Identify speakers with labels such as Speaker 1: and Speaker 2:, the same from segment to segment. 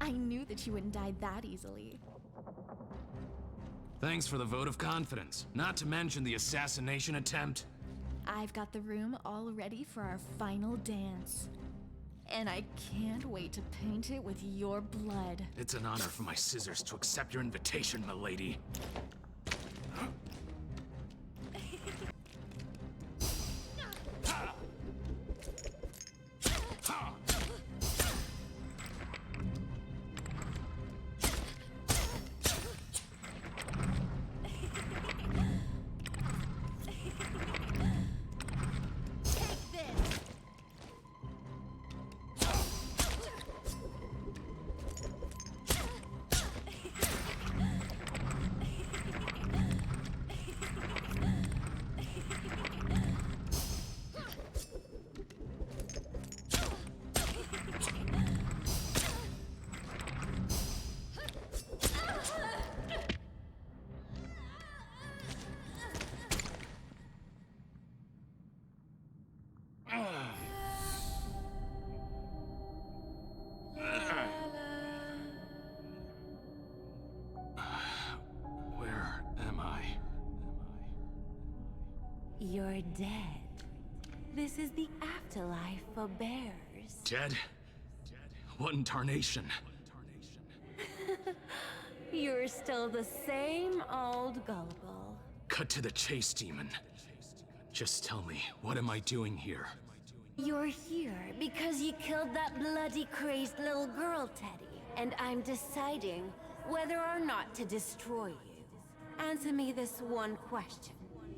Speaker 1: I knew that you wouldn't die that easily.
Speaker 2: Thanks for the vote of confidence, not to mention the assassination attempt.
Speaker 1: I've got the room all ready for our final dance. And I can't wait to paint it with your blood.
Speaker 2: It's an honor for my scissors to accept your invitation, milady. Where am I?
Speaker 3: You're dead. This is the afterlife for bears.
Speaker 2: Dead? What in tarnation?
Speaker 3: You're still the same old gullible.
Speaker 2: Cut to the chase, demon. Just tell me, what am I doing here?
Speaker 3: You're here because you killed that bloody crazed little girl, Teddy. And I'm deciding whether or not to destroy you. Answer me this one question.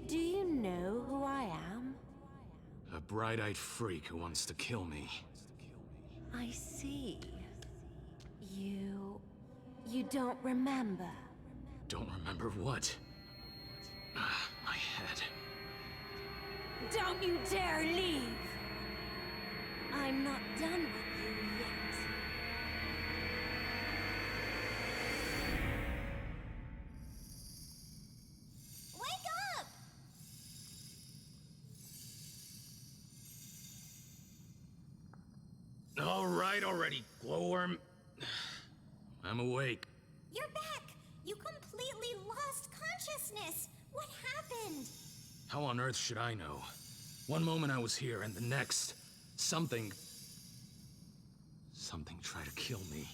Speaker 3: Do you know who I am?
Speaker 2: A bright-eyed freak who wants to kill me.
Speaker 3: I see. You don't remember.
Speaker 2: Don't remember what? My head.
Speaker 3: Don't you dare leave! I'm not done with you yet.
Speaker 4: Wake up!
Speaker 2: All right already, glowworm. I'm awake.
Speaker 4: You're back! You completely lost consciousness! What happened?
Speaker 2: How on earth should I know? One moment I was here, and the next, something tried to kill me.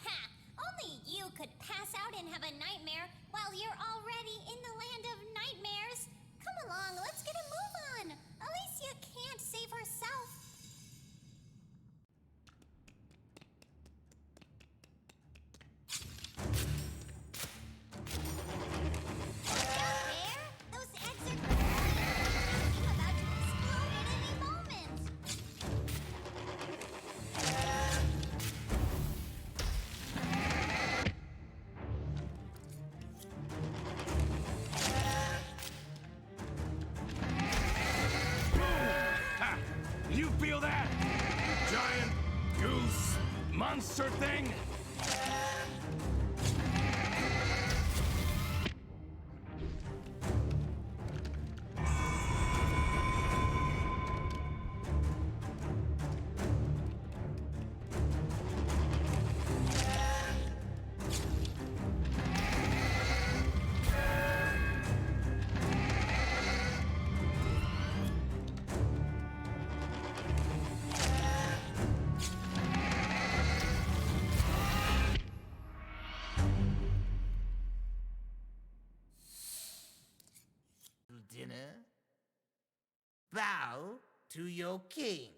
Speaker 4: Ha! Only you could pass out and have a nightmare while you're already in the land of nightmares. Come along, let's get a move on. Alicia can't save herself.
Speaker 2: You feel that? Giant goose monster thing?
Speaker 5: Dinner? Bow to your king.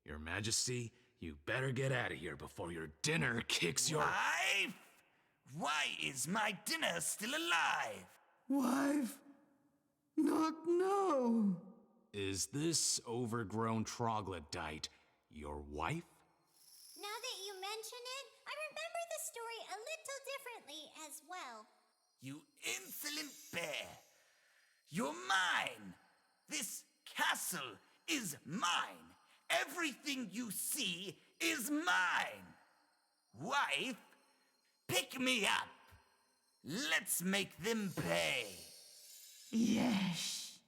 Speaker 2: Your Majesty, you better get out of here before your dinner kicks your—
Speaker 5: Wife? Why is my dinner still alive?
Speaker 6: Wife? Not no.
Speaker 2: Is this overgrown troglodyte your wife?
Speaker 4: Now that you mention it, I remember the story a little differently as well.
Speaker 5: You insolent bear! You're mine! This castle is mine! Everything you see is mine! Wife, pick me up! Let's make them pay!
Speaker 6: Yes.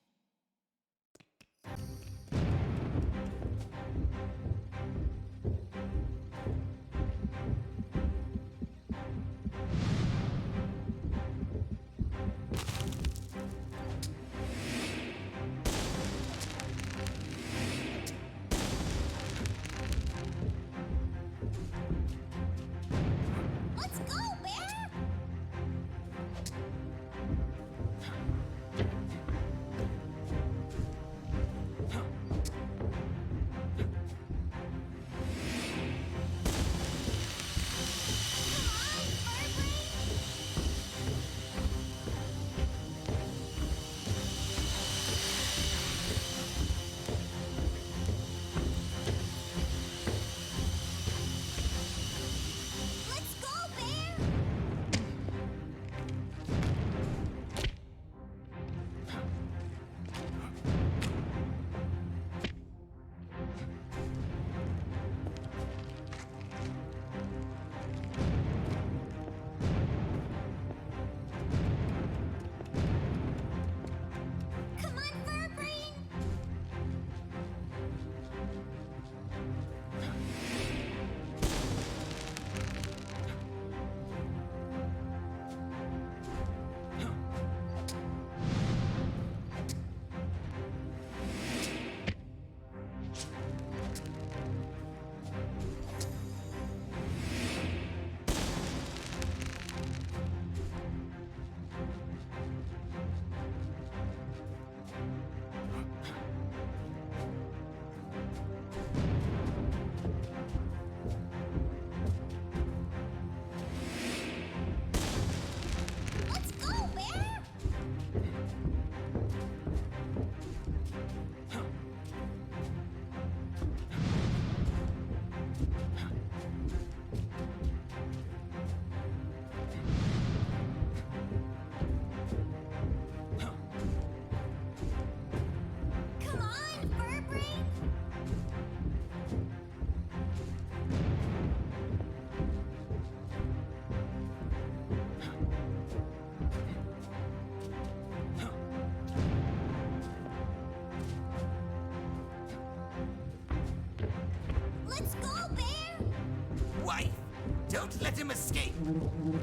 Speaker 5: Don't let him escape!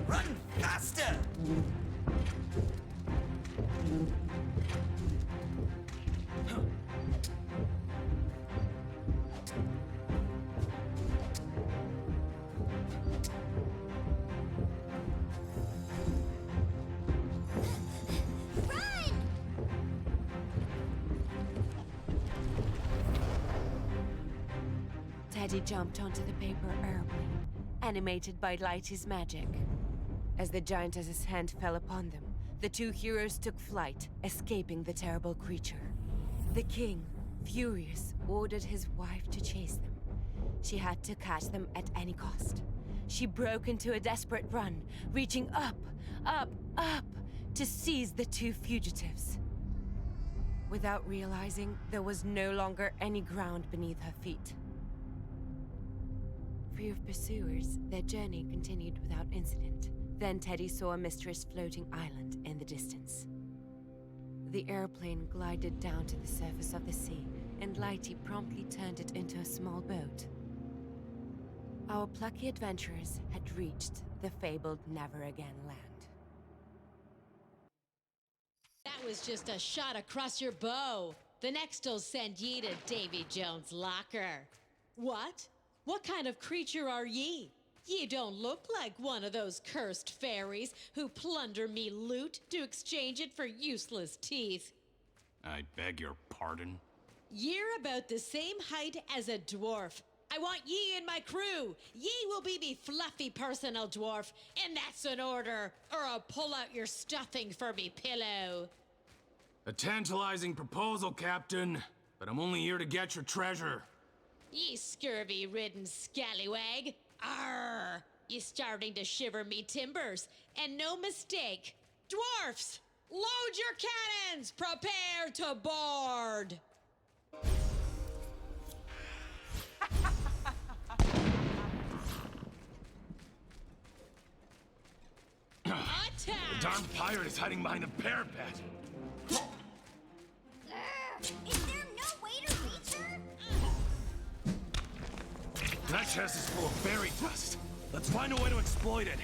Speaker 5: Run faster!
Speaker 3: Teddy jumped onto the paper airplane, animated by Lighty's magic. As the Giantess's hand fell upon them, the two heroes took flight, escaping the terrible creature. The king, furious, ordered his wife to chase them. She had to catch them at any cost. She broke into a desperate run, reaching up, to seize the two fugitives. Without realizing, there was no longer any ground beneath her feet. Free of pursuers, their journey continued without incident. Then Teddy saw a mysterious floating island in the distance. The airplane glided down to the surface of the sea, and Lighty promptly turned it into a small boat. Our plucky adventurers had reached the fabled Never Again land.
Speaker 7: That was just a shot across your bow. The next'll send ye to Davy Jones' locker. What? What kind of creature are ye? Ye don't look like one of those cursed fairies who plunder me loot to exchange it for useless teeth.
Speaker 2: I beg your pardon?
Speaker 7: Ye're about the same height as a dwarf. I want ye in my crew. Ye will be me fluffy personal dwarf, and that's an order, or I'll pull out your stuffing for me pillow.
Speaker 2: A tantalizing proposal, Captain, but I'm only here to get your treasure.
Speaker 7: Ye scurvy-ridden scallywag. Arr! Ye starting to shiver me timbers, and no mistake. Dwarfs, load your cannons! Prepare to board!
Speaker 2: The darn pirate is hiding behind the parapet.
Speaker 4: Is there no way to reach her?
Speaker 2: That chest is full of fairy dust. Let's find a way to exploit it.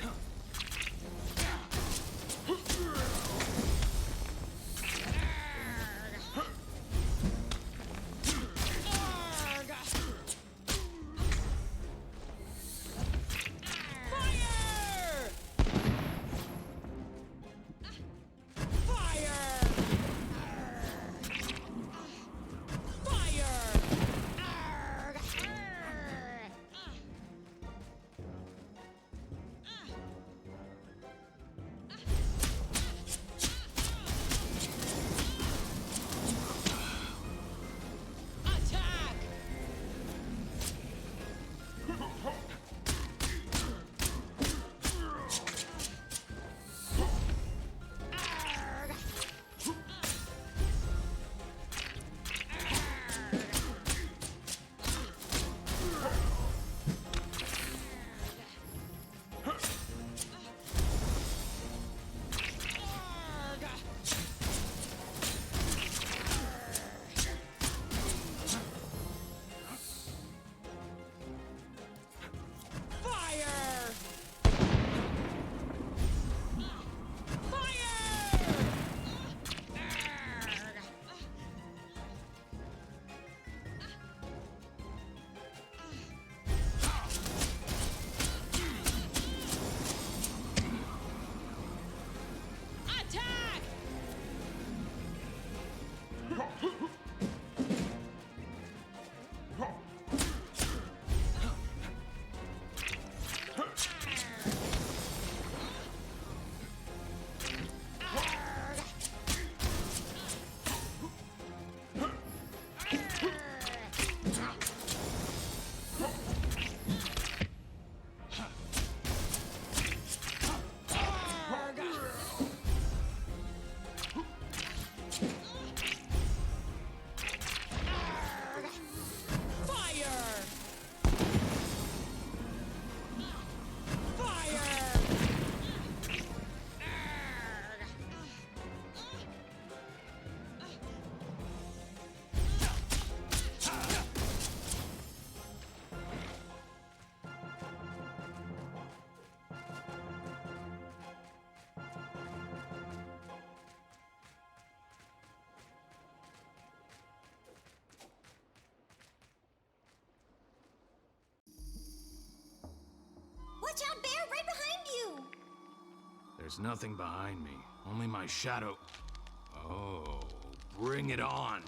Speaker 4: Watch out, Bear, right behind you!
Speaker 2: There's nothing behind me, only my shadow. Oh, bring it on!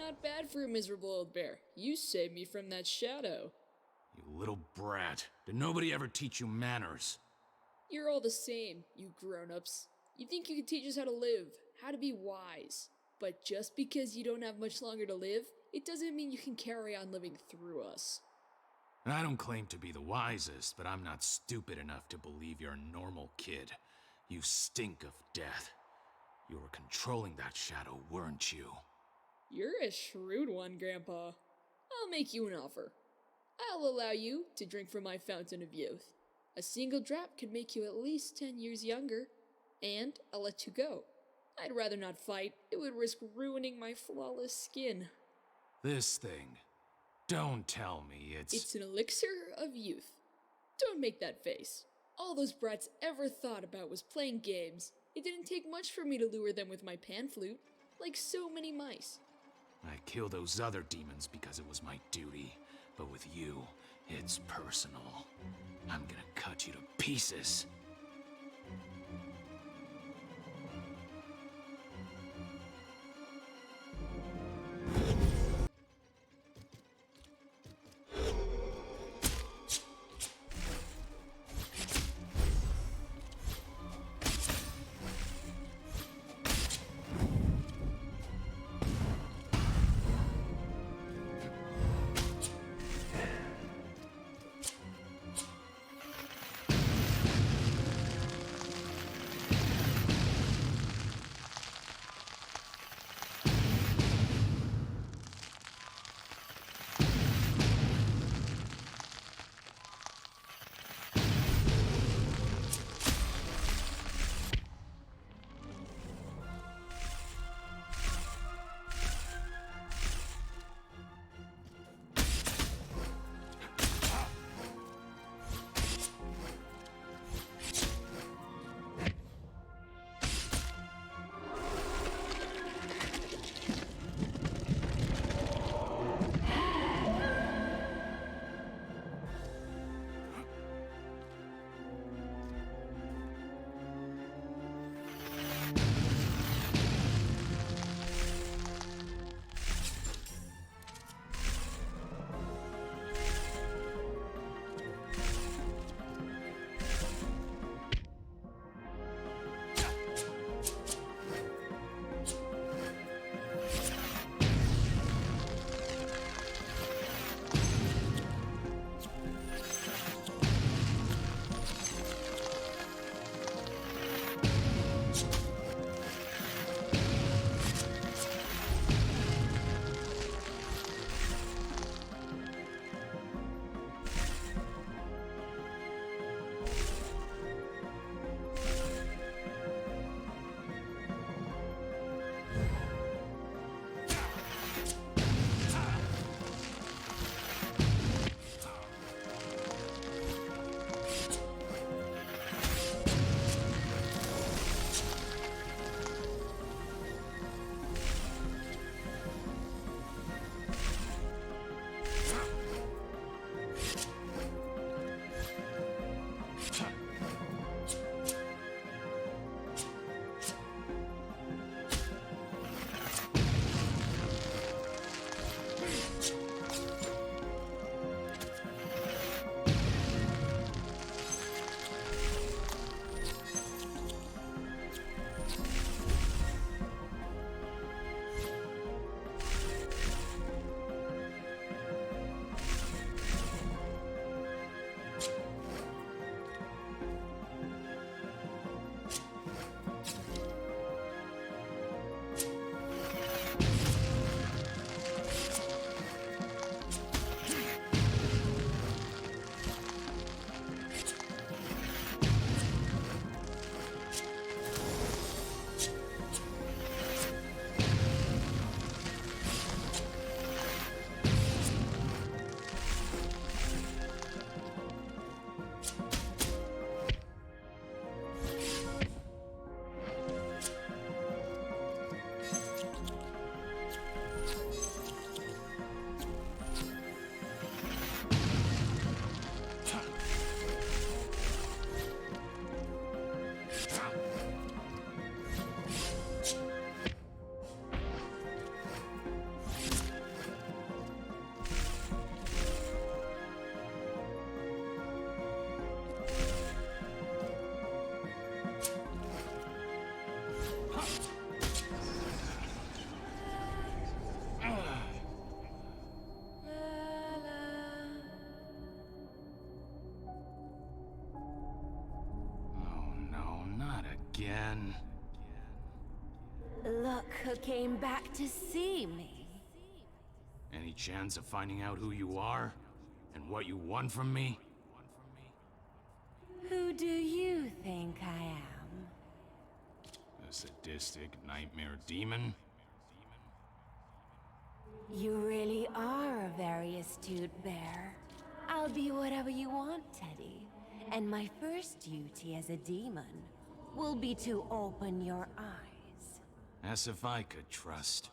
Speaker 8: Not bad for a miserable old bear. You saved me from that shadow.
Speaker 2: You little brat. Did nobody ever teach you manners?
Speaker 8: You're all the same, you grown-ups. You think you can teach us how to live, how to be wise. But just because you don't have much longer to live, it doesn't mean you can carry on living through us.
Speaker 2: I don't claim to be the wisest, but I'm not stupid enough to believe you're a normal kid. You stink of death. You were controlling that shadow, weren't you?
Speaker 8: You're a shrewd one, Grandpa. I'll make you an offer. I'll allow you to drink from my fountain of youth. A single drop could make you at least 10 years younger. And I'll let you go. I'd rather not fight. It would risk ruining my flawless skin.
Speaker 2: This thing. Don't tell me
Speaker 8: It's an elixir of youth. Don't make that face. All those brats ever thought about was playing games. It didn't take much for me to lure them with my pan flute, like so many mice.
Speaker 2: I killed those other demons because it was my duty. But with you, it's personal. I'm gonna cut you to pieces. again.
Speaker 3: Look who came back to see me.
Speaker 2: Any chance of finding out who you are? And what you want from me?
Speaker 3: Who do you think I am?
Speaker 2: A sadistic nightmare demon?
Speaker 3: You really are a very astute bear. I'll be whatever you want, Teddy. And my first duty as a demon will be to open your eyes.
Speaker 2: As if I could trust.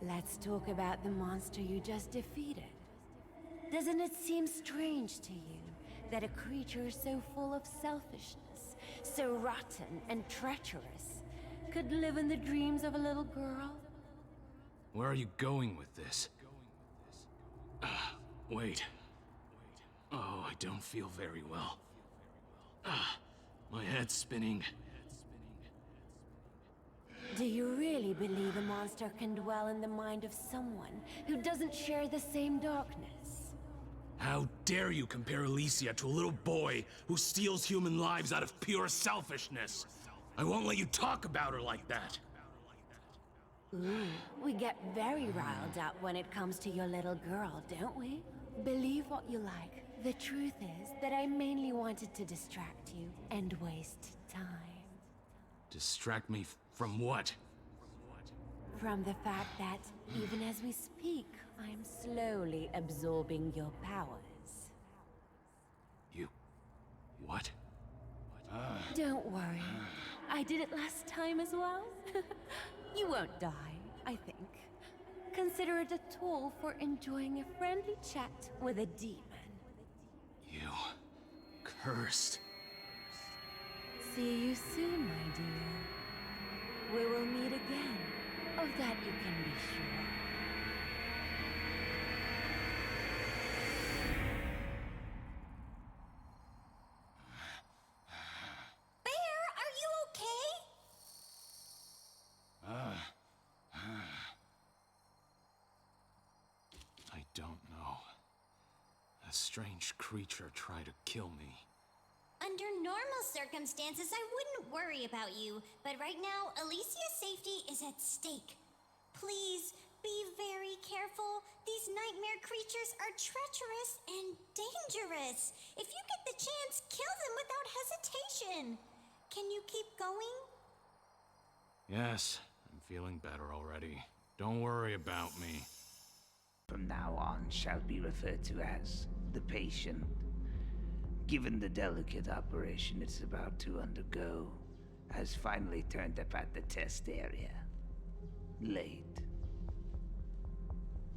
Speaker 3: Let's talk about the monster you just defeated. Doesn't it seem strange to you that a creature so full of selfishness, so rotten and treacherous, could live in the dreams of a little girl?
Speaker 2: Where are you going with this? Wait. Oh, I don't feel very well. My head's spinning.
Speaker 3: Do you really believe a monster can dwell in the mind of someone who doesn't share the same darkness?
Speaker 2: How dare you compare Alicia to a little boy who steals human lives out of pure selfishness? I won't let you talk about her like that.
Speaker 3: Ooh, we get very riled up when it comes to your little girl, don't we? Believe what you like. The truth is that I mainly wanted to distract you and waste time.
Speaker 2: Distract me from what?
Speaker 3: From the fact that, even as we speak, I'm slowly absorbing your powers.
Speaker 2: You... what?
Speaker 3: Don't worry. I did it last time as well. You won't die, I think. Consider it a tool for enjoying a friendly chat with a demon.
Speaker 2: You... cursed.
Speaker 3: See you soon, my dear. We will meet again. Of that you can be sure.
Speaker 4: Bear, are you okay?
Speaker 2: I don't know. A strange creature tried to kill me.
Speaker 4: Under normal circumstances, I wouldn't worry about you, but right now, Alicia's safety is at stake. Please, be very careful. These nightmare creatures are treacherous and dangerous. If you get the chance, kill them without hesitation. Can you keep going?
Speaker 2: Yes, I'm feeling better already. Don't worry about me.
Speaker 5: From now on shall be referred to as the patient. Given the delicate operation it's about to undergo, has finally turned up at the test area. Late.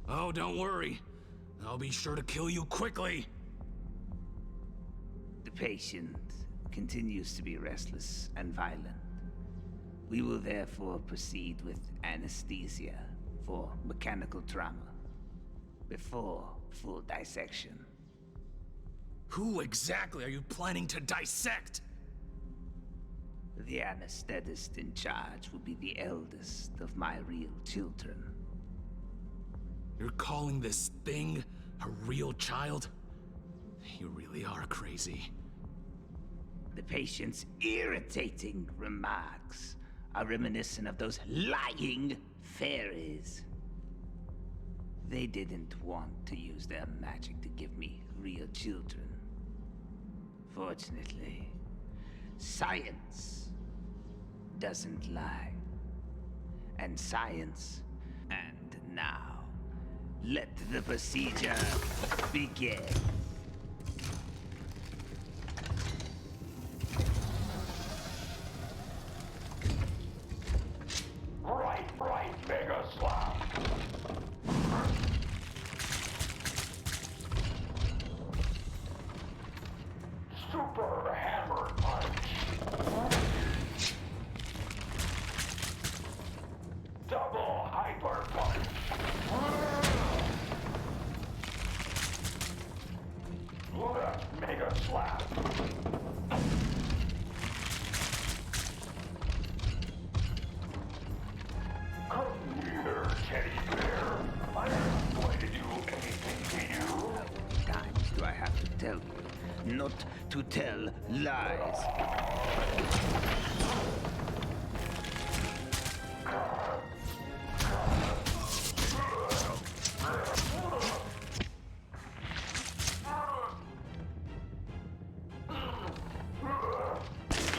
Speaker 2: Oh, don't worry. I'll be sure to kill you quickly.
Speaker 5: The patient continues to be restless and violent. We will therefore proceed with anesthesia for mechanical trauma before full dissection.
Speaker 2: Who exactly are you planning to dissect?
Speaker 5: The anesthetist in charge will be the eldest of my real children.
Speaker 2: You're calling this thing a real child? You really are crazy.
Speaker 5: The patient's irritating remarks are reminiscent of those lying fairies. They didn't want to use their magic to give me real children. Fortunately, science doesn't lie. And science, and now, let the procedure begin.
Speaker 9: Right, Mega Slap. Super Hammer Punch. Double Hyper Punch. Left Mega Slap. Come here, Teddy Bear. I'm not going to do anything to you.
Speaker 5: How many times do I have to tell you? not to tell lies.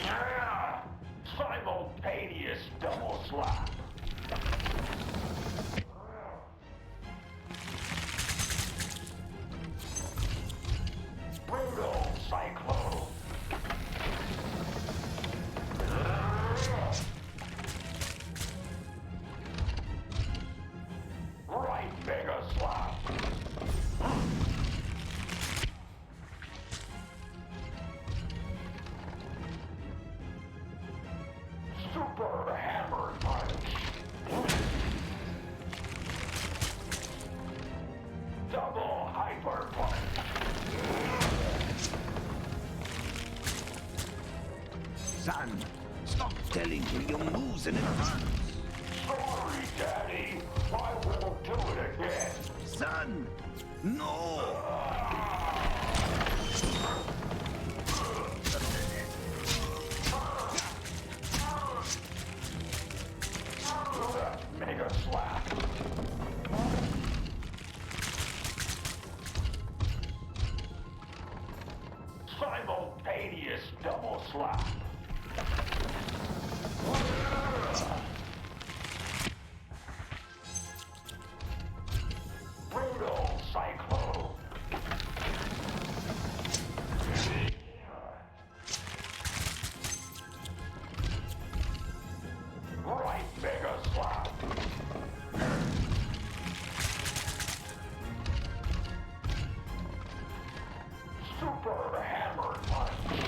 Speaker 9: Yeah! Simultaneous double slap. Brutal cyclone. Right mega slap. Super hammer punch. Double hyper punch.
Speaker 5: Son, stop telling him your moves in advance.
Speaker 9: Sorry, Daddy. I won't do it again.
Speaker 5: Son, no!
Speaker 9: That's mega slap. Simultaneous double slap. Brutal cyclone. Right mega slap. Super hammer punch.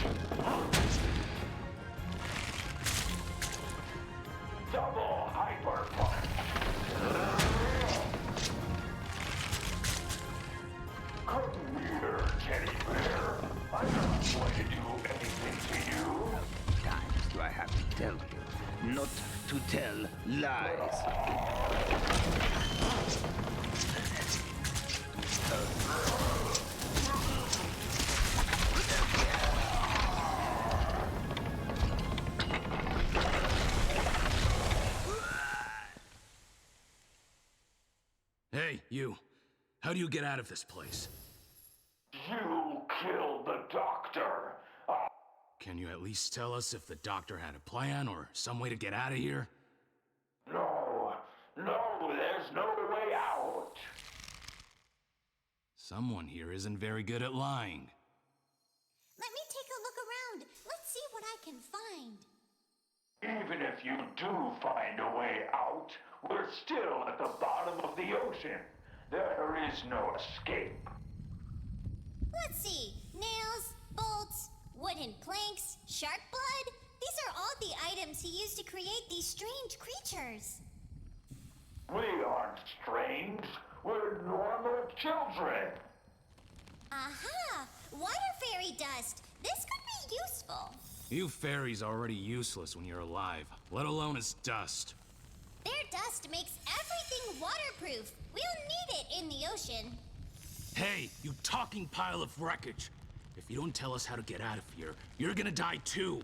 Speaker 9: Double hyper punch. Come here, teddy bear. I'm not going to do anything to you.
Speaker 5: Times do I have to tell you not to tell lies?
Speaker 2: Hey, you. How do you get out of this place?
Speaker 9: You killed the doctor.
Speaker 2: Can you at least tell us if the doctor had a plan or some way to get out of here?
Speaker 9: No, there's no way out.
Speaker 2: Someone here isn't very good at lying.
Speaker 4: Let me take a look around. Let's see what I can find.
Speaker 9: Even if you do find a way out, we're still at the bottom of the ocean. There is no escape.
Speaker 4: Let's see. Nails, bolts, wooden planks, shark blood. These are all the items he used to create these strange creatures.
Speaker 9: We aren't strange. We're normal children.
Speaker 4: Aha! Water fairy dust. This could be useful.
Speaker 2: You fairies are already useless when you're alive, let alone as dust.
Speaker 4: Their dust makes everything waterproof. We'll need it in the ocean.
Speaker 2: Hey, you talking pile of wreckage! If you don't tell us how to get out of here, you're gonna die too!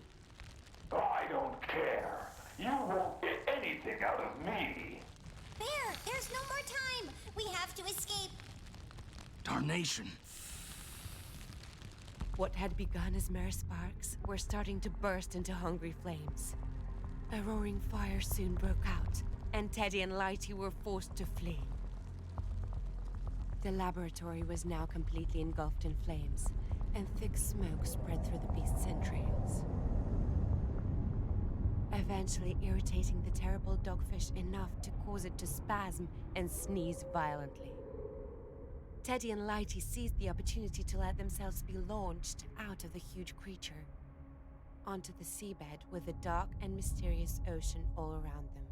Speaker 9: I don't care. You won't get anything out of me.
Speaker 4: Bear, there's no more time. We have to escape.
Speaker 2: Darnation!
Speaker 10: What had begun as mere sparks were starting to burst into hungry flames. A roaring fire soon broke out, and Teddy and Lighty were forced to flee. The laboratory was now completely engulfed in flames, and thick smoke spread through the beast's entrails, eventually irritating the terrible dogfish enough to cause it to spasm and sneeze violently. Teddy and Lighty seized the opportunity to let themselves be launched out of the huge creature, onto the seabed with the dark and mysterious ocean all around them.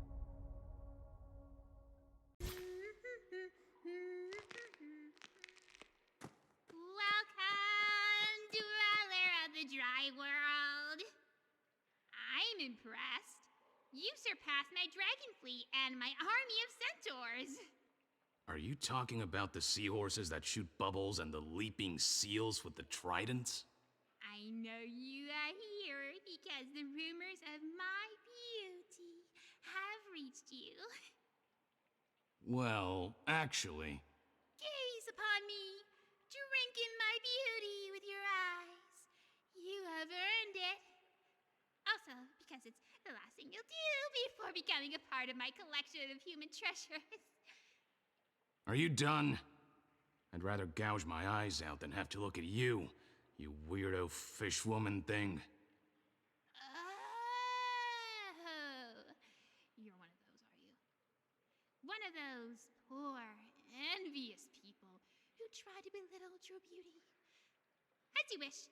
Speaker 11: Welcome, dweller of the dry world. I'm impressed. You surpassed my dragon fleet and my army of centaurs.
Speaker 2: Are you talking about the seahorses that shoot bubbles and the leaping seals with the tridents?
Speaker 11: I know you are here because the rumors of my beauty have reached you.
Speaker 2: Well, actually...
Speaker 11: Gaze upon me. Drink in my beauty with your eyes. You have earned it. Also, because it's the last thing you'll do before becoming a part of my collection of human treasures.
Speaker 2: Are you done? I'd rather gouge my eyes out than have to look at you, you weirdo fish woman thing.
Speaker 11: Oh, you're one of those, are you? One of those poor, envious people who try to belittle true beauty. As you wish.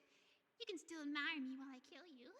Speaker 11: You can still admire me while I kill you.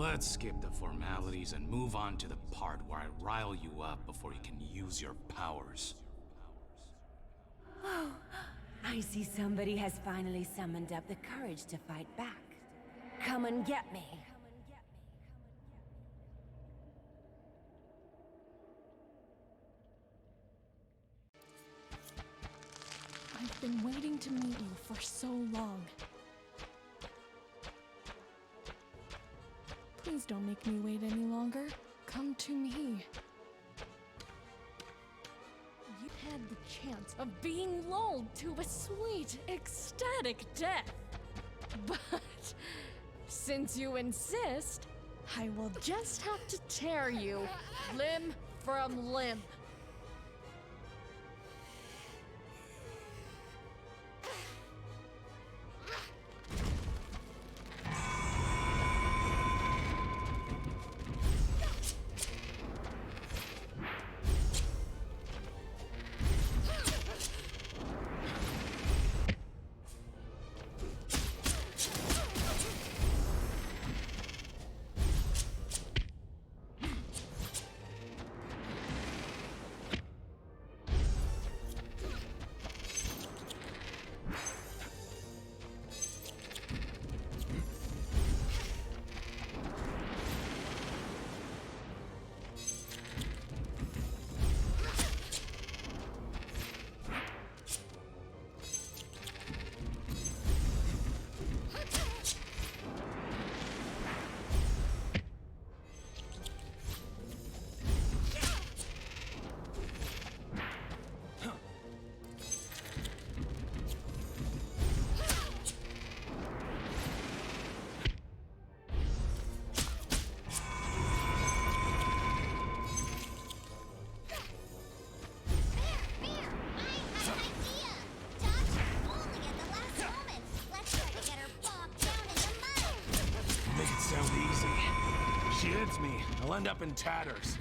Speaker 2: Let's skip the formalities and move on to the part where I rile you up before you can use your powers.
Speaker 10: Oh, I see somebody has finally summoned up the courage to fight back. Come and get me.
Speaker 1: I've been waiting to meet you for so long. Please don't make me wait any longer. Come to me. You had the chance of being lulled to a sweet, ecstatic death. But since you insist, I will just have to tear you limb from limb.
Speaker 2: She hits me, I'll end up in tatters.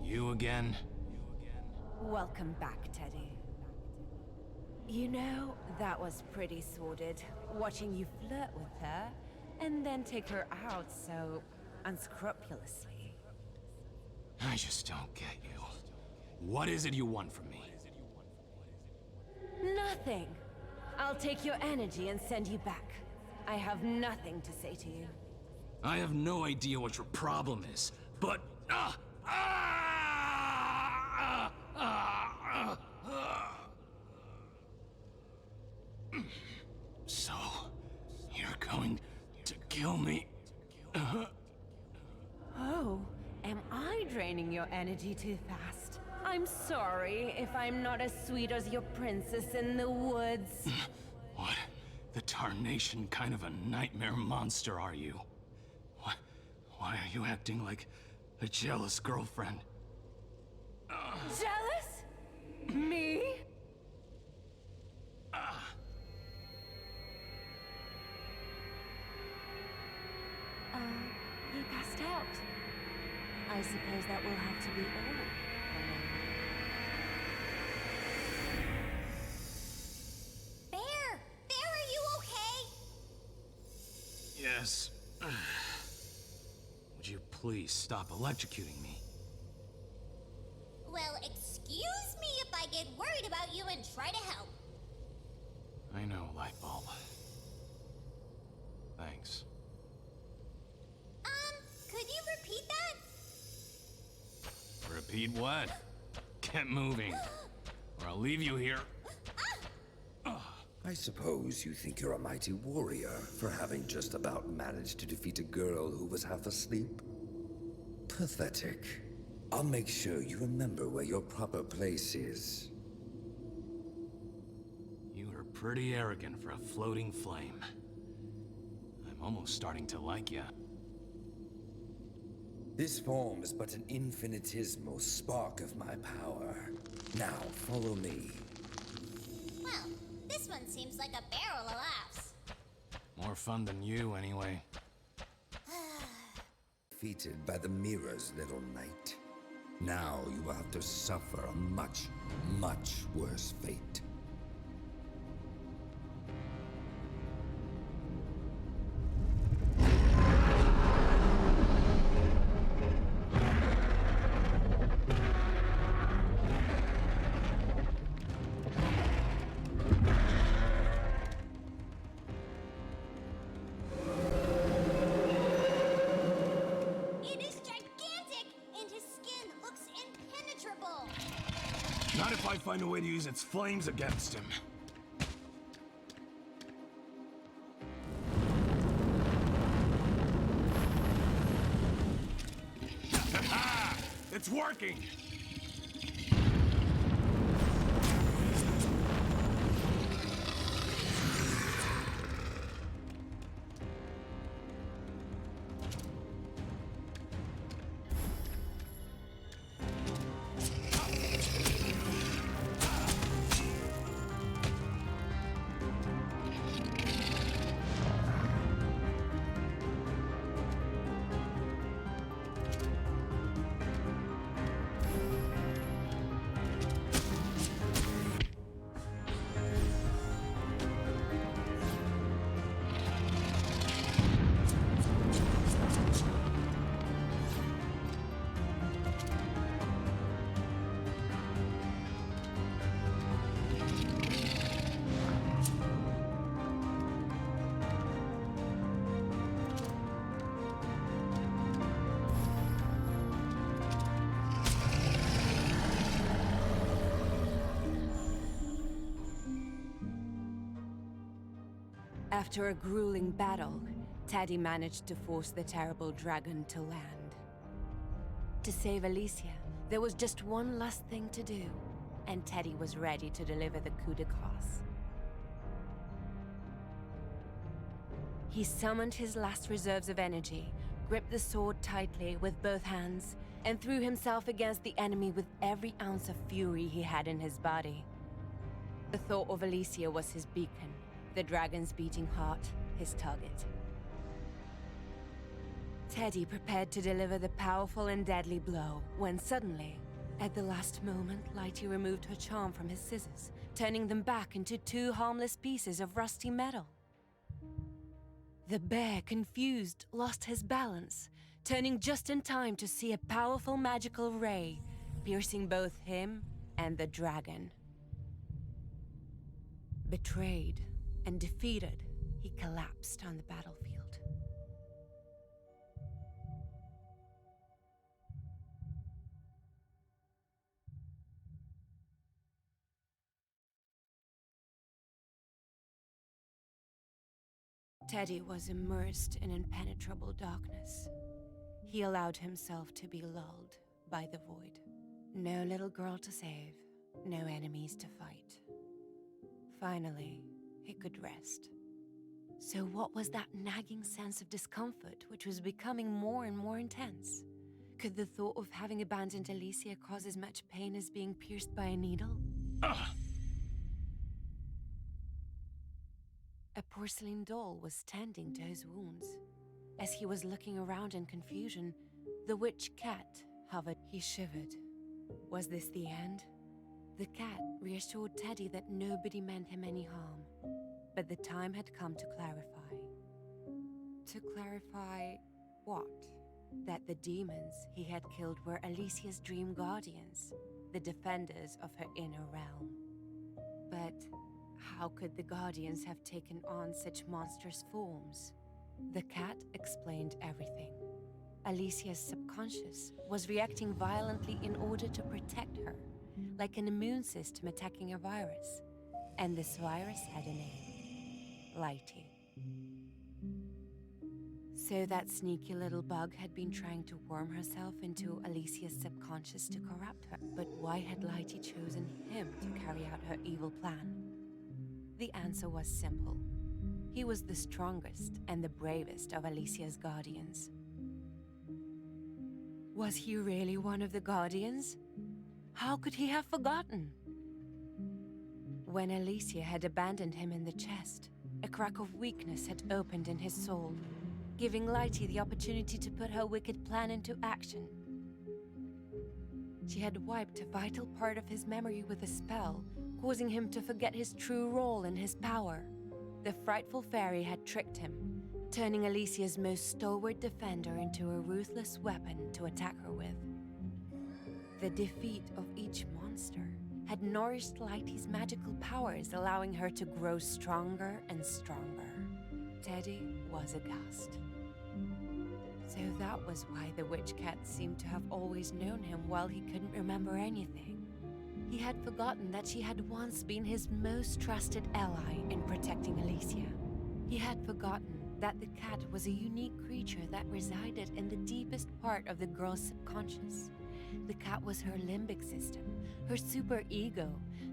Speaker 2: You again?
Speaker 10: Welcome back, Teddy. You know, that was pretty sordid, watching you flirt with her, and then take her out so unscrupulously.
Speaker 2: I just don't get you. What is it you want from me?
Speaker 10: Nothing. I'll take your energy and send you back. I have nothing to say to you.
Speaker 2: I have no idea what your problem is, but... So, you're going to kill me?
Speaker 10: Oh, am I draining your energy too fast? I'm sorry if I'm not as sweet as your princess in the woods.
Speaker 2: What the tarnation kind of a nightmare monster are you? Why are you acting like a jealous girlfriend?
Speaker 10: Jealous? Me? He passed out. I suppose that will have to be all.
Speaker 4: Bear! Bear, are you okay?
Speaker 2: Yes. Would you please stop electrocuting me?
Speaker 4: Well, excuse me if I get worried about you and try to help.
Speaker 2: I know, Lightbulb. Thanks.
Speaker 4: Could you repeat that?
Speaker 2: Repeat what? Get moving, or I'll leave you here.
Speaker 12: I suppose you think you're a mighty warrior for having just about managed to defeat a girl who was half asleep? Pathetic. I'll make sure you remember where your proper place is.
Speaker 2: You are pretty arrogant for a floating flame. I'm almost starting to like you.
Speaker 12: This form is but an infinitesimal spark of my power. Now, follow me.
Speaker 4: Well, this one seems like a barrel of laughs.
Speaker 2: More fun than you, anyway.
Speaker 12: Defeated by the mirror's little knight. Now you will have to suffer a much, much worse fate.
Speaker 2: Not if I find a way to use its flames against him. Ha! It's working!
Speaker 10: After a grueling battle, Teddy managed to force the terrible dragon to land. To save Alicia, there was just one last thing to do, and Teddy was ready to deliver the coup de grace. He summoned his last reserves of energy, gripped the sword tightly with both hands, and threw himself against the enemy with every ounce of fury he had in his body. The thought of Alicia was his beacon, the dragon's beating heart, his target. Teddy prepared to deliver the powerful and deadly blow when suddenly, at the last moment, Lighty removed her charm from his scissors, turning them back into two harmless pieces of rusty metal. The bear, confused, lost his balance, turning just in time to see a powerful magical ray piercing both him and the dragon. Betrayed and defeated, he collapsed on the battlefield. Teddy was immersed in impenetrable darkness. He allowed himself to be lulled by the void. No little girl to save, no enemies to fight. Finally, he could rest. So what was that nagging sense of discomfort which was becoming more and more intense? Could the thought of having abandoned Alicia cause as much pain as being pierced by a needle? A porcelain doll was tending to his wounds. As he was looking around in confusion, the witch cat hovered. He shivered. Was this the end? The cat reassured Teddy that nobody meant him any harm. But the time had come to clarify. To clarify what? That the demons he had killed were Alicia's dream guardians, the defenders of her inner realm. But how could the guardians have taken on such monstrous forms? The cat explained everything. Alicia's subconscious was reacting violently in order to protect her, like an immune system attacking a virus. And this virus had a name: Lighty. So that sneaky little bug had been trying to worm herself into Alicia's subconscious to corrupt her. But why had Lighty chosen him to carry out her evil plan? The answer was simple. He was the strongest and the bravest of Alicia's guardians. Was he really one of the guardians? How could he have forgotten? When Alicia had abandoned him in the chest, a crack of weakness had opened in his soul, giving Lighty the opportunity to put her wicked plan into action. She had wiped a vital part of his memory with a spell, causing him to forget his true role and his power. The frightful fairy had tricked him, turning Alicia's most stalwart defender into a ruthless weapon to attack her with. The defeat of each monster had nourished Lighty's magical powers, allowing her to grow stronger and stronger. Teddy was aghast. So that was why the witch cat seemed to have always known him while he couldn't remember anything. He had forgotten that she had once been his most trusted ally in protecting Alicia. He had forgotten that the cat was a unique creature that resided in the deepest part of the girl's subconscious. The cat was her limbic system, her superego,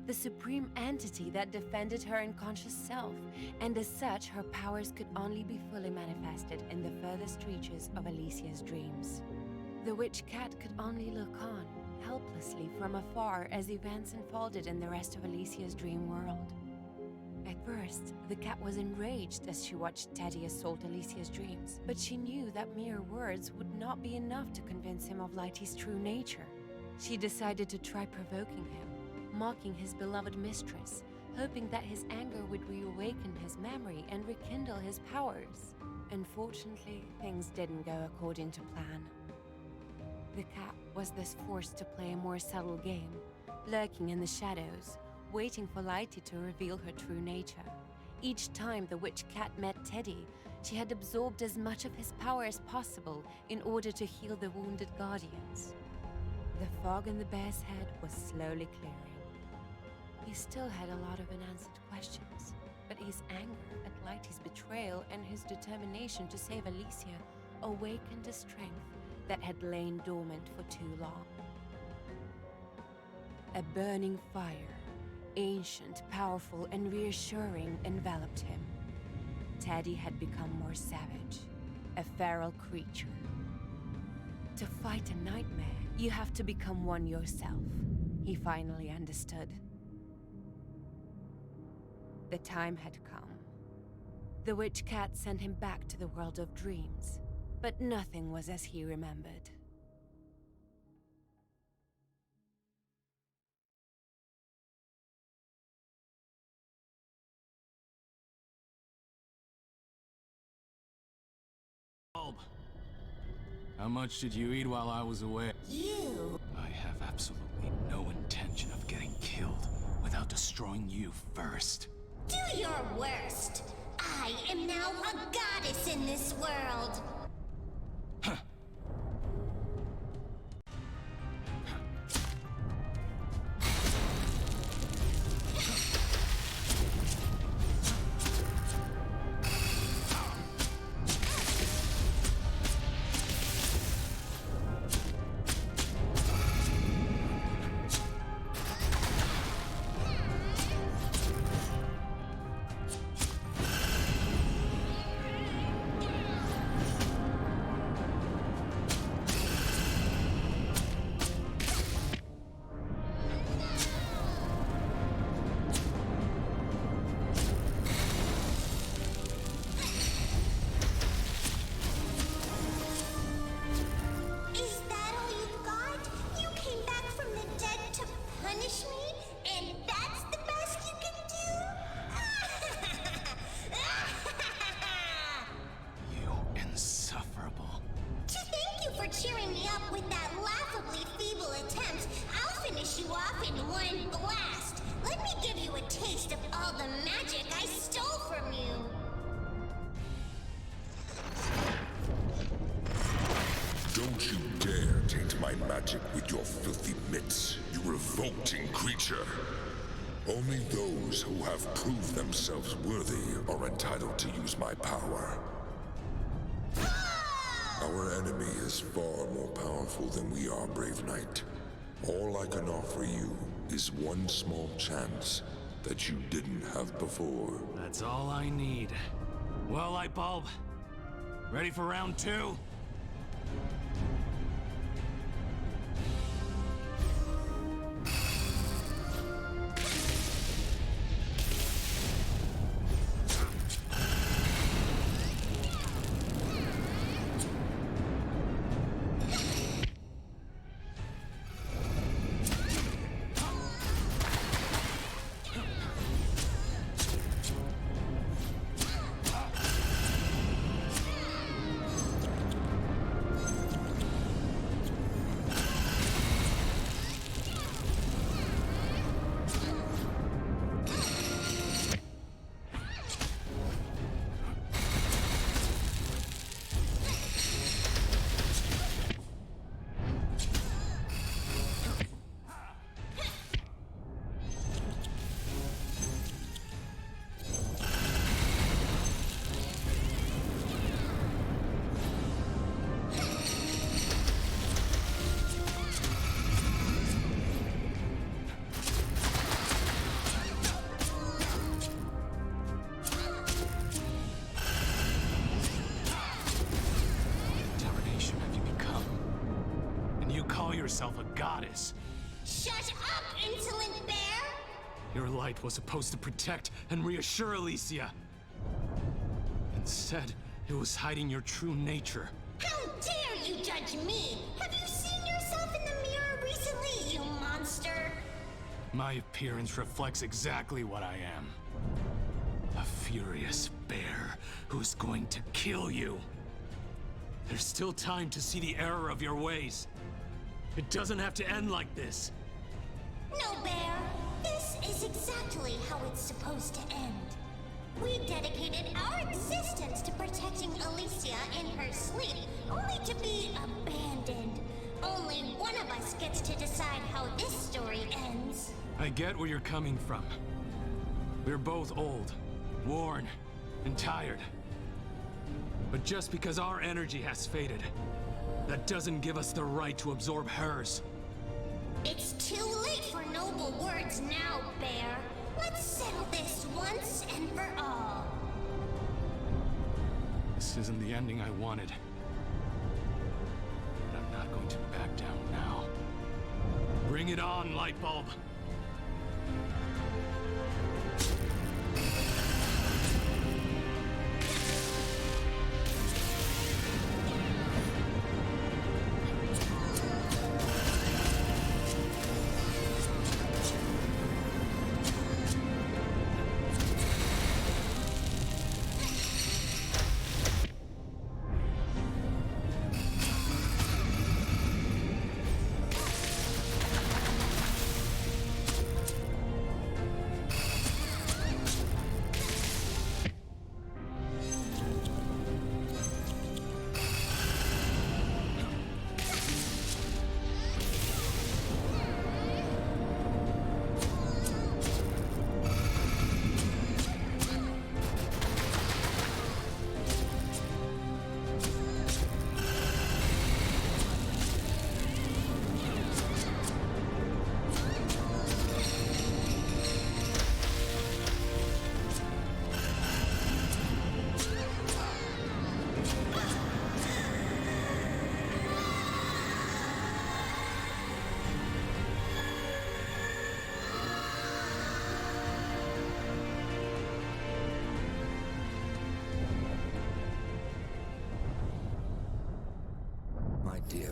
Speaker 10: the supreme entity that defended her unconscious self, and as such, her powers could only be fully manifested in the furthest reaches of Alicia's dreams. The witch cat could only look on, helplessly from afar as events unfolded in the rest of Alicia's dream world. At first, the cat was enraged as she watched Teddy assault Alicia's dreams, but she knew that mere words would not be enough to convince him of Lighty's true nature. She decided to try provoking him, mocking his beloved mistress, hoping that his anger would reawaken his memory and rekindle his powers. Unfortunately, things didn't go according to plan. The cat was thus forced to play a more subtle game, lurking in the shadows, waiting for Lighty to reveal her true nature. Each time the witch cat met Teddy, she had absorbed as much of his power as possible in order to heal the wounded guardians. The fog in the bear's head was slowly clearing. He still had a lot of unanswered questions, but his anger at Lighty's betrayal and his determination to save Alicia awakened a strength that had lain dormant for too long. A burning fire, ancient, powerful, and reassuring, enveloped him. Teddy had become more savage, a feral creature. To fight a nightmare, you have to become one yourself, he finally understood. The time had come. The witch cat sent him back to the world of dreams, but nothing was as he remembered.
Speaker 2: How much did you eat while I was away?
Speaker 4: You.
Speaker 2: I have absolutely no intention of getting killed without destroying you first.
Speaker 4: Do your worst. I am now a goddess in this world. Cheering me up with that laughably feeble attempt, I'll finish you off in one blast. Let me give you a taste of all the magic I stole from you.
Speaker 13: Don't you dare taint my magic with your filthy mitts, you revolting creature. Only those who have proved themselves worthy are entitled to use my power. Our enemy is far more powerful than we are, brave knight. All I can offer you is one small chance that you didn't have before.
Speaker 2: That's all I need. Well, Lightbulb, ready for round 2? Yourself a goddess.
Speaker 4: Shut up, insolent bear!
Speaker 2: Your light was supposed to protect and reassure Alicia. Instead, it was hiding your true nature.
Speaker 4: How dare you judge me? Have you seen yourself in the mirror recently, you monster?
Speaker 2: My appearance reflects exactly what I am. A furious bear who's going to kill you. There's still time to see the error of your ways. It doesn't have to end like this.
Speaker 4: No, Bear. This is exactly how it's supposed to end. We dedicated our existence to protecting Alicia in her sleep, only to be abandoned. Only one of us gets to decide how this story ends.
Speaker 2: I get where you're coming from. We're both old, worn, and tired. But just because our energy has faded, that doesn't give us the right to absorb hers.
Speaker 4: It's too late for noble words now, Bear. Let's settle this once and for all.
Speaker 2: This isn't the ending I wanted. But I'm not going to back down now. Bring it on, Lightbulb!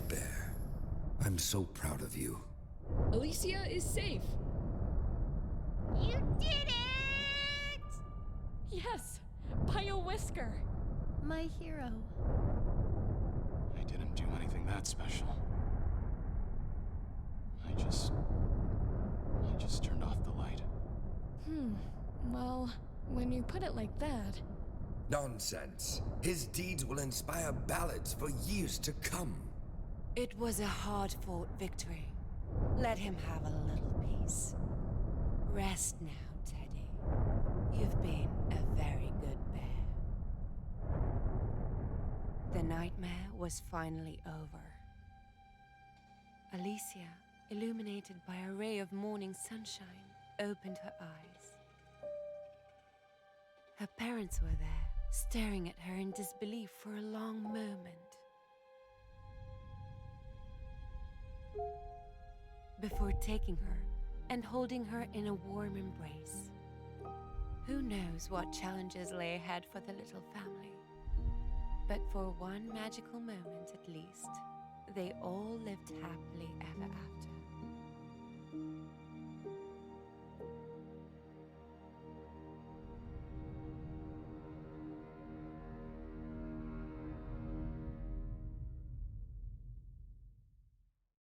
Speaker 12: dear bear. I'm so proud of you.
Speaker 8: Alicia is safe.
Speaker 11: You did it!
Speaker 1: Yes, by a whisker.
Speaker 10: My hero.
Speaker 2: I didn't do anything that special. I just turned off the light.
Speaker 1: Well, when you put it like that...
Speaker 12: Nonsense. His deeds will inspire ballads for years to come.
Speaker 10: It was a hard-fought victory. Let him have a little peace. Rest now, Teddy. You've been a very good bear. The nightmare was finally over. Alicia, illuminated by a ray of morning sunshine, opened her eyes. Her parents were there, staring at her in disbelief for a long moment. Before taking her and holding her in a warm embrace. Who knows what challenges lay ahead for the little family? But for one magical moment at least, they all lived happily ever after.